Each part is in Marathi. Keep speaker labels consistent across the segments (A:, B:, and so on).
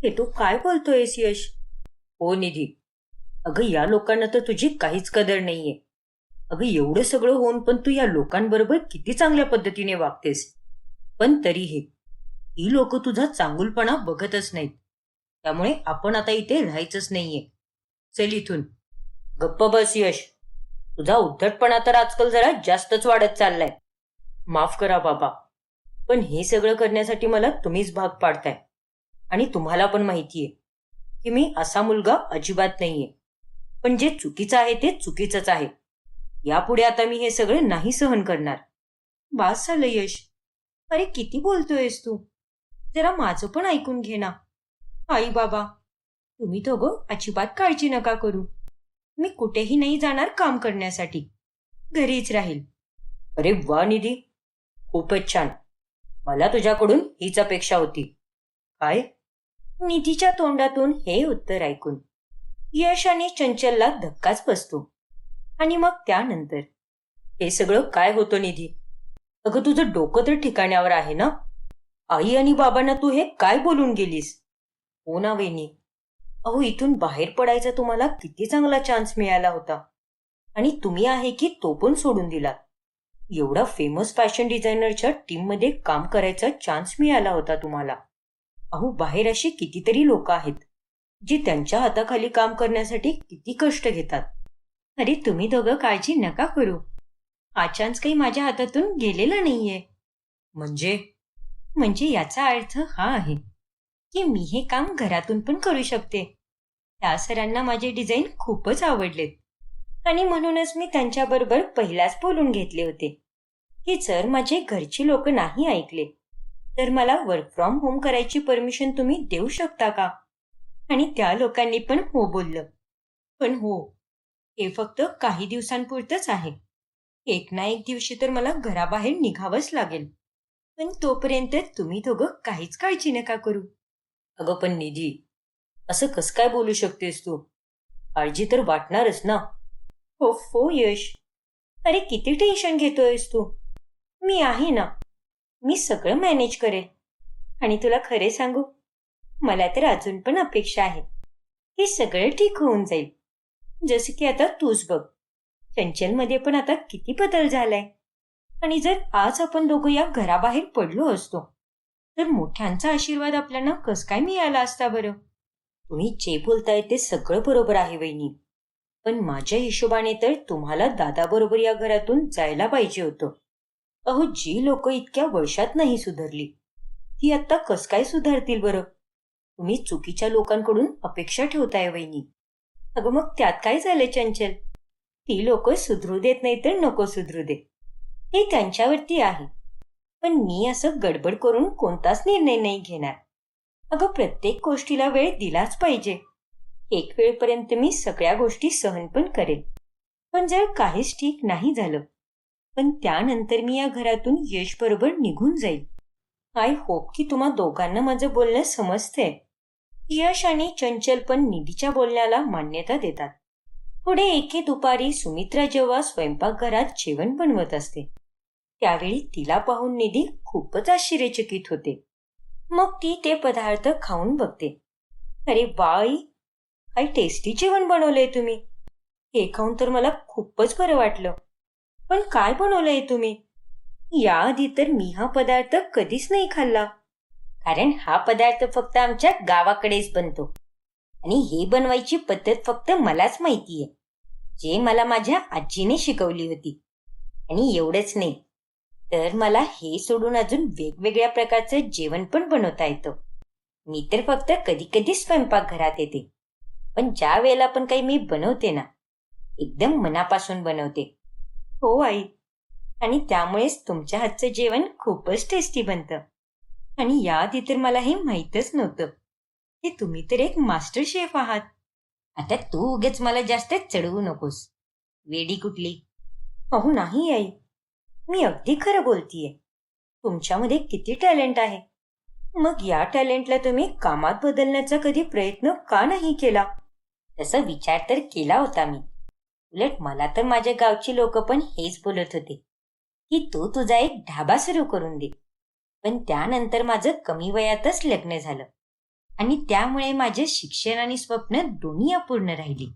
A: हे तू काय बोलतोयस यश? हो निधी. अगं या लोकांना तर तुझी काहीच कदर नाहीये. अगं एवढं सगळं होऊन पण तू या लोकांबरोबर किती चांगल्या पद्धतीने वागतेस. पण तरीही ही लोक तुझा चांगुलपणा बघतच नाहीत. त्यामुळे आपण आता इथे राहायचंच नाहीये. चल इथून. गप्प बस यश. तुझा उद्धटपणा तर आजकाल जरा जास्तच वाढत चाललाय. माफ करा बाबा, पण हे सगळं करण्यासाठी मला तुम्हीच भाग पाडताय. आणि तुम्हाला पण माहितीये की मी असा मुलगा अजिबात नाहीये. पण जे चुकीचं आहे ते चुकीचंच आहे. यापुढे आता मी हे सगळं नाही सहन करणार. बास झालं यश. अरे किती बोलतोयस तू? जरा माझं पण ऐकून घे ना. आई बाबा, तुम्ही दोघं अजिबात काळजी नका करू. मी कुठेही नाही जाणार काम करण्यासाठी. घरीच राहील. अरे वा निधी, खूपच छान. मला तुझ्याकडून हीच अपेक्षा होती. काय? निधीच्या तोंडातून हे उत्तर ऐकून यश आणि चंचलला धक्काच बसतो. आणि मग त्यानंतर हे सगळं काय होतं निधी? अगं तुझं डोकं तर ठिकाण्यावर आहे ना? आई आणि बाबांना तू हे काय बोलून गेलीस? हो ना वहिनी. अहो इथून बाहेर पडायचा तुम्हाला किती चांगला चान्स मिळाला होता. आणि तुम्ही आहे की तो पण सोडून दिलात. एवढा फेमस फॅशन डिझायनरच्या टीममध्ये काम करायचा चान्स मिळाला होता तुम्हाला. अहो बाहेर अशी कितीतरी लोक आहेत जी त्यांच्या हाताखाली काम करण्यासाठी किती कष्ट घेतात. अरे तुम्ही दोघं काळजी नका करू. हा चान्स काही माझ्या हातातून गेलेला नाहीये. म्हणजे? म्हणजे याचा अर्थ हा आहे की मी हे काम घरातून पण करू शकते. त्या सरांना माझे डिझाईन खूपच आवडलेत आणि म्हणूनच मी त्यांच्याबरोबर पहिलाच बोलून घेतले होते की जर माझे घरची लोक नाही ऐकले तर मला वर्क फ्रॉम होम करायची परमिशन तुम्ही देऊ शकता का? आणि त्या लोकांनी पण हो बोललं. पण हो, हे फक्त काही दिवसांपुरतंच आहे. एक ना एक दिवशी तर मला घराबाहेर निघावंच लागेल. पण तोपर्यंत तुम्ही दोघं काहीच काळजी नका करू. अगं पण निधी, असं कसं काय बोलू शकतेस तू? काळजी तर वाटणारच ना. हो हो यश. अरे किती टेन्शन घेतोयस तू? मी आहे ना. मी सगळं मॅनेज करेल. आणि तुला खरे सांगू, मला तर अजून पण अपेक्षा आहे. हे सगळं ठीक होऊन जाईल. जसं की आता तूच बघ, चंचलमध्ये पण आता किती बदल झालाय. आणि जर आज आपण दोघं या घराबाहेर पडलो असतो तर मोठ्यांचा आशीर्वाद आपल्याला कस काय मिळाला असता बरं? तुम्ही जे बोलताय ते सगळं बरोबर आहे वहिनी. पण माझ्या हिशोबाने तर तुम्हाला दादाबरोबर या घरातून जायला पाहिजे होतं. अहो जी लोक इतक्या वर्षात नाही सुधारली ती आता कस काय सुधारतील बरं? तुम्ही चुकीच्या लोकांकडून अपेक्षा ठेवताय वहिनी. अगं मग त्यात काय झालं चंचल? ती लोक सुधरू देत नाही तर नको सुधरू दे, हे त्यांच्यावरती आहे. पण मी असं गडबड करून कोणताच निर्णय नाही घेणार. अगं प्रत्येक गोष्टीला वेळ दिलाच पाहिजे. एक वेळपर्यंत मी सगळ्या गोष्टी सहन पण करेल. पण जर काहीच ठीक नाही झालं पण त्यानंतर मी या घरातून यश बरोबर निघून जाईल. आय होप की तुम्हा दोघांना माझं बोलणं समजतंय. यश आणि चंचल पण निधीच्या बोलण्याला मान्यता देतात. पुढे एके दुपारी सुमित्रा जेव्हा स्वयंपाकघरात जेवण बनवत असते त्यावेळी तिला पाहून निधी खूपच आश्चर्यचकित होते. मग ती ते पदार्थ खाऊन बघते. अरे बाई, काही टेस्टी जेवण बनवलंय तुम्ही. हे खाऊन तर मला खूपच बरं वाटलं. पण काय बनवलंय तुम्ही? याआधी तर मी हा पदार्थ कधीच नाही खाल्ला. कारण हा पदार्थ फक्त आमच्या गावाकडेच बनतो आणि हे बनवायची पद्धत फक्त मलाच माहितीये, जे मला माझ्या आजीने शिकवली होती. आणि एवढंच नाही तर मला हे सोडून अजून वेगवेगळ्या प्रकारचं जेवण पण बनवता येतं. मी तर फक्त कधी कधी स्वयंपाकघरात येते, पण ज्या वेळेला पण काही मी बनवते ना, एकदम मनापासून बनवते. हो आई. आणि त्यामुळेच तुमच्या हातचं जेवण खूपच टेस्टी बनतं. आणि याआधी तर मला हे माहीतच नव्हतं की तुम्ही तर एक मास्टर शेफ आहात. आता तू उगेच मला जास्त चढवू नकोस, वेडी कुठली. अहो नाही आई, मी अगदी खरं बोलतीये. तुमच्यामध्ये किती टॅलेंट आहे. मग या टॅलेंटला तुम्ही कामात बदलण्याचा कधी प्रयत्न का नाही केला? तसा विचार तर केला होता मी. उलट मला तर माझ्या गावची लोक पण हेच बोलत होते की तू तुझा एक ढाबा सुरू करून दे. पण त्यानंतर माझं कमी वयातच लग्न झालं आणि त्यामुळे माझे शिक्षण आणि स्वप्न दोन्ही अपूर्ण राहिली.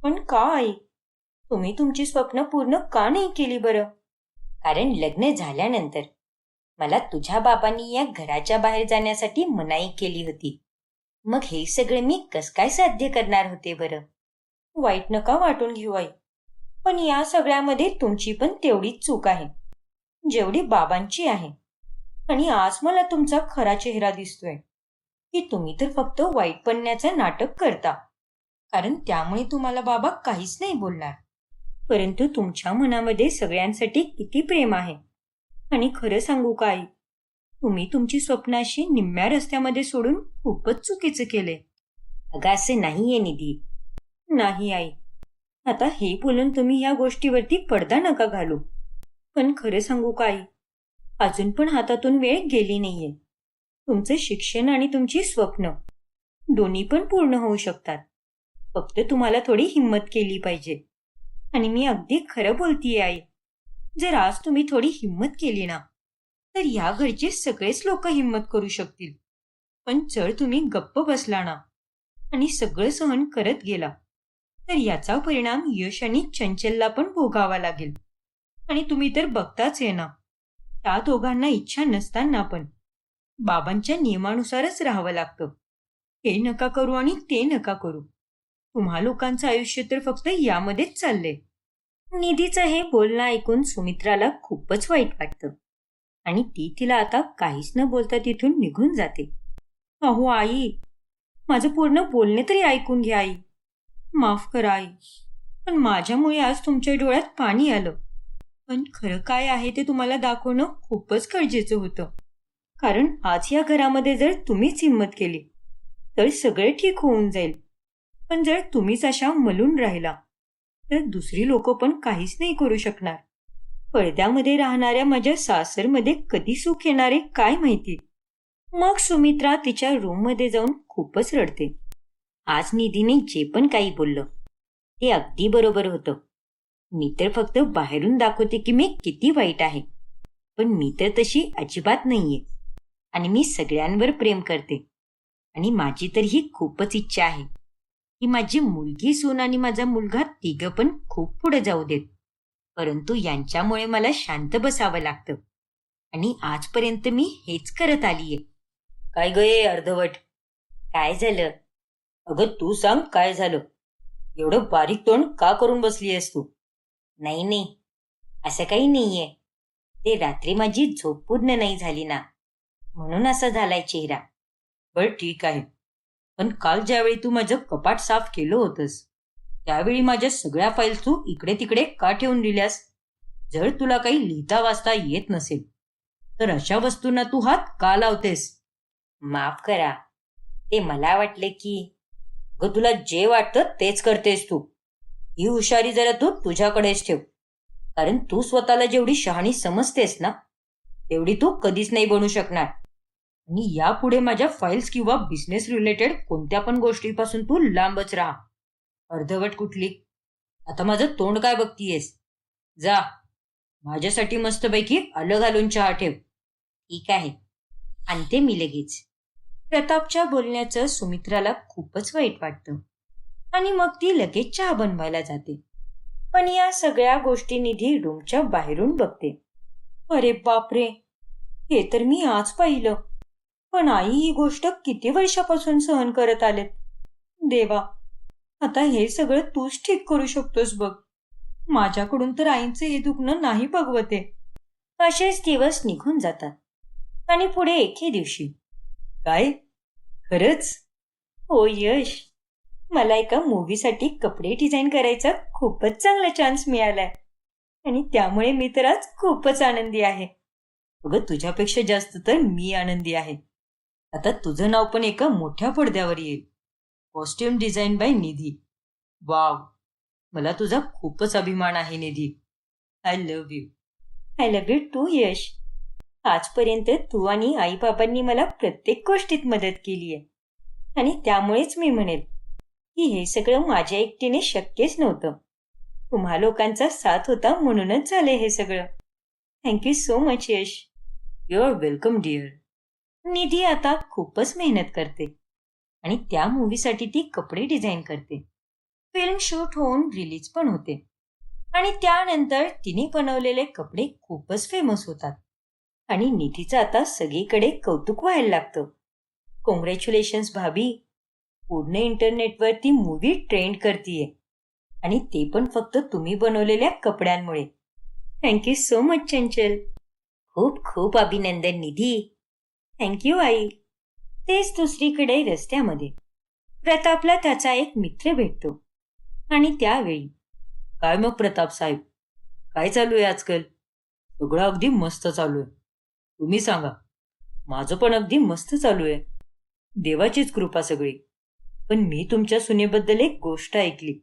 A: पण का आई? तुम्ही तुमची स्वप्न पूर्ण का नाही केली बरं? कारण लग्न झाल्यानंतर मला तुझ्या बाबांनी या घराच्या बाहेर जाण्यासाठी मनाई केली होती. मग हे सगळे मी कस काय साध्य करणार होते बरं? वाईट नका वाटून घेऊ आई, पण या सगळ्यामध्ये तुमची पण तेवढीच चूक आहे जेवढी बाबांची आहे. आणि आज मला तुमचा खरा चेहरा दिसतोय की तुम्ही तर फक्त वाईटपणाचं नाटक करता, कारण त्यामुळे तुम्हाला बाबा काहीच नाही बोलणार. परंतु तुमच्या मनामध्ये सगळ्यांसाठी किती प्रेम आहे. आणि खरं सांगू का आई, तुम्ही तुमची स्वप्नाशी निम्म्या रस्त्यामध्ये सोडून खूपच चुकीचं केले. अगं असं नाहीये निधी. नाही आई, आता हे बोलून तुम्ही या गोष्टीवरती पडदा नका घालू. पण खरं सांगू का आई, अजून पण हातातून वेळ गेली नाहीये. तुमचं शिक्षण आणि तुमची स्वप्न दोन्ही पण पूर्ण होऊ शकतात. फक्त तुम्हाला थोडी हिंमत केली पाहिजे. आणि मी अगदी खरं बोलतीये आई. जर आज तुम्ही थोडी हिंमत केली ना, तर या घरचे सगळेच लोक हिंमत करू शकतील. पण जर तुम्ही गप्प बसला ना आणि सगळं सहन करत गेला, तर याचा परिणाम यश आणि चंचलला पण भोगावा लागेल. आणि तुम्ही तर बघताच आहे ना, त्या दोघांना इच्छा नसताना पण बाबांच्या नियमानुसारच राहावं लागतं. हे नका करू आणि ते नका करू. तुम्हा लोकांचं आयुष्य तर फक्त यामध्येच चाललंय. निधीचं हे बोलणं ऐकून सुमित्राला खूपच वाईट वाटतं आणि ती तिला आता काहीच न बोलता तिथून निघून जाते. अहो आई, माझं पूर्ण बोलणे तरी ऐकून घ्या आई. माफ करा आई, पण माझ्यामुळे आज तुमच्या डोळ्यात पाणी आलं. पण खरं काय आहे ते तुम्हाला दाखवणं खूपच गरजेचं होतं. कारण आज या घरामध्ये जर तुम्हीच हिंमत केली तर सगळे ठीक होऊन जाईल. पण जर तुम्हीच अशा मलून राहिला तर दुसरी लोक पण काहीच नाही करू शकणार. पडद्यामध्ये राहणाऱ्या माझ्या सासरमध्ये कधी सुख येणारे काय माहिती. मग सुमित्रा तिच्या रूममध्ये जाऊन खूपच रडते. आज निधीने जे पण काही बोललं ते अगदी बरोबर होतं. मी तर फक्त बाहेरून दाखवते की मी किती वाईट आहे, पण मी तर तशी अजिबात नाहीये. आणि मी सगळ्यांवर प्रेम करते. आणि माझी तर ही खूपच इच्छा आहे की माझी मुलगी सून आणि माझा मुलगा तिघं पण खूप पुढे जाऊ देत. परंतु यांच्यामुळे मला शांत बसावं लागतं. आणि आजपर्यंत मी हेच करत आलीये. काय गये अर्धवट? काय झालं? अगं तू सांग, काय झालं? एवढं बारीक तोंड का करून बसली आहेस तू? नाही नाही, असं काही नाहीये. ते रात्री माझी झोप पूर्ण नाही झाली ना, म्हणून असा झालाय चेहरा. बरं ठीक आहे, पण काल ज्यावेळी तू माझं कपाट साफ केलं होतंस त्यावेळी माझ्या सगळ्या फाईल्स तू इकडे तिकडे का ठेवून दिल्यास? जर तुला काही लिहिता वाचता येत नसेल तर अशा वस्तूंना तू हात का लावतेस? माफ करा, ते मला वाटले की तुला जे वाटतं तेच करतेस तू. ही हुशारी जरा तू तुझ्याकडेच ठेव, कारण तू स्वतःला जेवढी शहाणी समजतेस ना तेवढी तू कधीच नाही बनू शकणार. आणि यापुढे माझ्या फाईल्स किंवा बिझनेस रिलेटेड कोणत्या पण गोष्टीपासून तू लांबच राहा. अर्धवट कुठली? आता माझं तोंड काय बघतीयेस? जा, माझ्यासाठी मस्तपैकी आलं घालून चहा ठेव. ठीक आहे, आणते मी लगेच. प्रतापच्या बोलण्याचं सुमित्राला खूपच वाईट वाटतं आणि मग ती लगेच चहा बनवायला जाते. पण या सगळ्या गोष्टी निधी रूमच्या बाहेरून बघते. अरे बापरे, हे तर मी आज पाहिलं. पण आई ही गोष्ट किती वर्षापासून सहन करत आलेत. देवा, आता हे सगळं तूच ठीक करू शकतोस बघ. माझ्याकडून तर आईंचं हे दुखणं नाही बघवते. असेच दिवस निघून जातात आणि पुढे एके दिवशी, काय खरंच? हो यश, मला एका मूवीसाठी कपडे डिझाईन करायचा खूपच चांगला चान्स मिळालाय आणि त्यामुळे मी तर आज खूपच आनंदी आहे. अगं तुझ्यापेक्षा जास्त तर मी आनंदी आहे. आता तुझं नाव पण एका मोठ्या पडद्यावर येईल. Costume design by Nidhi. Wow, मला तुझा खूपच अभिमान आहे Nidhi. I love you. I love you too Yash. आजपर्यंत तू आणि आई बाबांनी मला प्रत्येक गोष्टीत मदत केली आहे आणि त्यामुळेच मी म्हणेल की हे सगळं माझ्या एकटीने शक्यच नव्हतं. तुम्हा लोकांचा साथ होता म्हणूनच झाले हे सगळं. Thank you so much Yash. You are welcome dear. Nidhi आता खूपच मेहनत करते आणि त्या मूवीसाठी ती कपडे डिझाईन करते. फिल्म शूट होऊन रिलीज पण होते आणि त्यानंतर तिने बनवलेले कपडे खूपच फेमस होतात आणि निधीचं आता सगळीकडे कौतुक व्हायला लागतं. कॉंग्रॅच्युलेशन्स भाभी, पूर्ण इंटरनेटवर ती मूवी ट्रेंड करतीये आणि ते पण फक्त तुम्ही बनवलेल्या कपड्यांमुळे. थँक्यू सो मच चंचल. खूप खूप अभिनंदन निधी. थँक्यू आई. तेच दुसरीकडे रस्त्यामध्ये प्रतापला त्याचा एक मित्र भेटतो आणि त्यावेळी, काय मग प्रताप साहेब, काय चालू आहे आजकाल? सगळं अगदी मस्त चालू आहे. तुम्ही सांगा. माझं पण अगदी मस्त चालू आहे. देवाचीच कृपा सगळी. पण मी तुमच्या सुनेबद्दल एक गोष्ट ऐकली.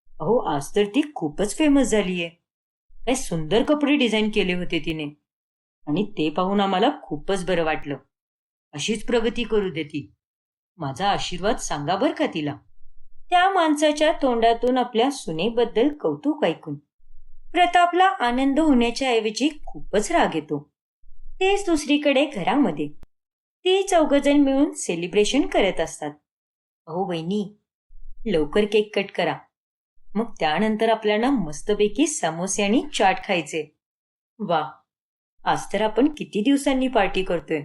A: अहो, आज तर ती खूपच फेमस झालीये. काय सुंदर कपडे डिझाईन केले होते तिने आणि ते पाहून आम्हाला खूपच बरं वाटलं. अशीच प्रगती करू दे ती. माझा आशीर्वाद सांगा बर का तिला. त्या माणसाच्या तोंडातून आपल्या सुनेबद्दल कौतुक ऐकून प्रतापला आनंद होण्याच्या ऐवजी खूपच राग येतो. तेच दुसरीकडे घरामध्ये ती चौघजण मिळून सेलिब्रेशन करत असतात. अहो वहिनी, लवकर केक कट करा. मग त्यानंतर आपल्याला मस्तपैकी समोसे आणि चाट खायचे. वा, आज तर आपण किती दिवसांनी पार्टी करतोय.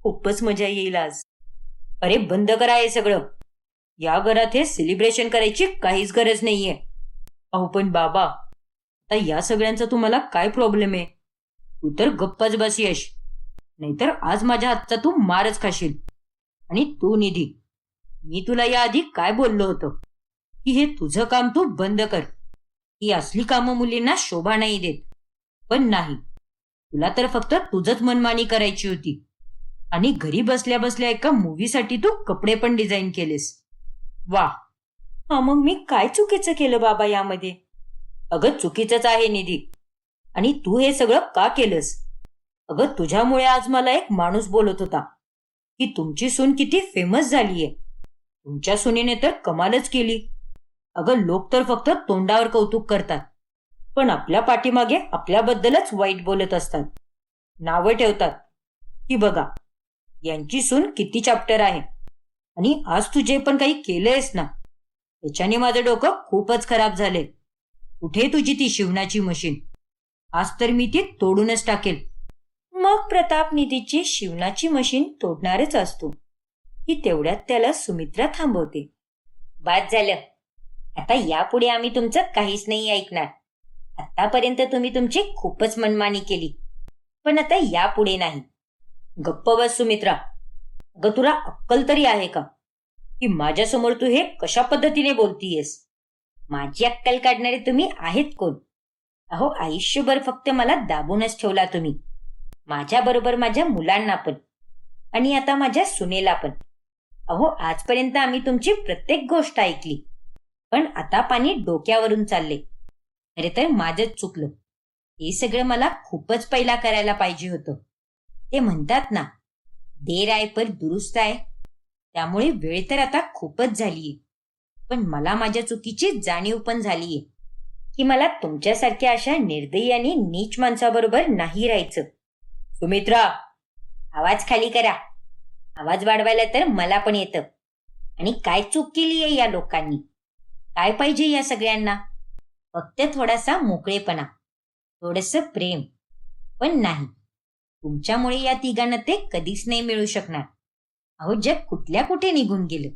A: खूपच मजा येईल आज. अरे बंद करा हे सगळं. या घरात हे सेलिब्रेशन करायची काहीच गरज नाहीये. अहो पण बाबा, आता या सगळ्यांचा तुम्हाला काय प्रॉब्लेम आहे? तू तर गप्पाच बस यश, नाहीतर आज माझ्या हातचा तू मारच खाशील. आणि तू निधी, मी तुला याआधी काय बोललो होतो की हे तुझं काम तू बंद कर. ही असली कामं मुलींना शोभा नाही देत. पण नाही, तुला तर फक्त तुझंच मनमानी करायची होती आणि घरी बसल्या बसल्या एका मूवीसाठी तू कपडे पण डिझाईन केलेस. वा, हा मग मी काय चुकीचं केलं बाबा यामध्ये? अगं चुकीचंच आहे निधी. आणि तू हे सगळं का केलंस? अगं तुझ्यामुळे आज मला एक माणूस बोलत होता की तुमची सून किती फेमस झालीये. तुमच्या सुनेने तर कमालच केली. अगं लोक तर फक्त तोंडावर कौतुक करतात, पण आपल्या पाठीमागे आपल्याबद्दलच वाईट बोलत असतात. नावं ठेवतात की बघा, यांची सून किती चॅप्टर आहे. आणि आज तू जे पण काही केलंयस ना, त्याच्याने माझं डोकं खूपच खराब झालंय. कुठे तुझी ती शिवणाची मशीन? आज तर मी ती तोडूनच टाकेल. मग प्रताप निधीची शिवणाची मशीन तोडणारच असतो की तेवढ्यात त्याला सुमित्रा थांबवते. बाद झालं. आता यापुढे आम्ही तुमचं काहीच नाही ऐकणार. आतापर्यंत तुम्ही तुमची खूपच मनमानी केली, पण आता यापुढे नाही. गप्प बस सुमित्रा. अगं तुला अक्कल तरी आहे का की माझ्यासमोर तू हे कशा पद्धतीने बोलतीयस? माझी अक्कल काढणारे तुम्ही आहेत कोण? अहो आयुष्यभर फक्त मला दाबूनच ठेवला तुम्ही. माझ्याबरोबर माझ्या मुलांना पण आणि आता माझ्या सुनेला पण. अहो आजपर्यंत आम्ही तुमची प्रत्येक गोष्ट ऐकली, पण आता पाणी डोक्यावरून चालले. खरे तर माझंच चुकलं. हे सगळं मला खूपच पहिला करायला पाहिजे होतं. ते म्हणतात ना, देर आहे पर दुरुस्त आहे. त्यामुळे वेळ तर आता खूपच झालीये, पण मला माझ्या चुकीची जाणीव पण झालीये की मला तुमच्यासारख्या अशा निर्दयी आणि नीच माणसाबरोबर नाही राहायचं. सुमित्रा, आवाज खाली करा. आवाज वाढवायला तर मला पण येतं. आणि काय चूक केली आहे या लोकांनी? काय पाहिजे या सगळ्यांना? फक्त थोडासा मोकळेपणा, थोडंसं प्रेम. पण नाही, तुमच्यामुळे या तिघांना ते कधीच नाही मिळू शकणार. अहो जग कुठल्या कुठे निघून गेलं,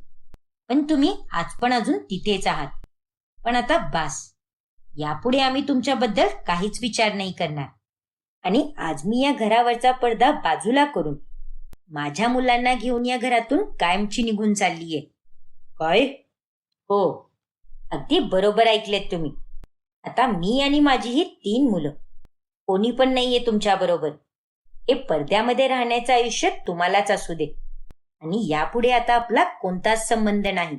A: पण तुम्ही आज पण अजून तिथेच आहात. पण आता बास. यापुढे आम्ही तुमच्याबद्दल काहीच विचार नाही करणार. आणि आज मी या घरावरचा पडदा बाजूला करून माझ्या मुलांना घेऊन या घरातून कायमची निघून चाललीये. काय? हो, अगदी बरोबर ऐकलेत तुम्ही. आता मी आणि माझी ही 3 मुलं, कोणी पण नाहीये तुमच्या बरोबर. हे पडद्यामध्ये राहण्याचं आयुष्य तुम्हालाच असू दे. आणि यापुढे आता आपला कोणताच संबंध नाही.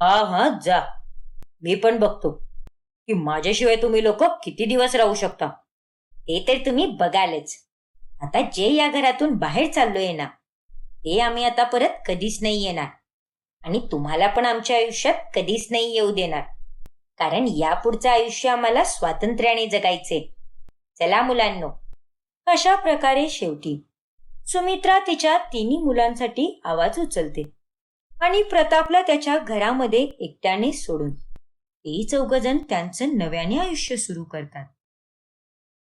A: हा हा जा. मी पण बघतो की माझ्याशिवाय तुम्ही लोक किती दिवस राहू शकता. ते तर तुम्ही बघालच. आता जे या घरातून बाहेर चाललोय ना, ते आम्ही आता परत कधीच नाही येणार. आणि तुम्हाला पण आमच्या आयुष्यात कधीच नाही येऊ देणार. कारण यापुढचं आयुष्य आम्हाला स्वातंत्र्याने जगायचे. चला मुलांनो. अशा प्रकारे शेवटी सुमित्रा तिच्या 3 मुलांसाठी आवाज उचलते आणि प्रतापला त्याच्या घरामध्ये एकट्याने सोडून ते चौघजण त्यांचं नव्याने आयुष्य सुरू करतात.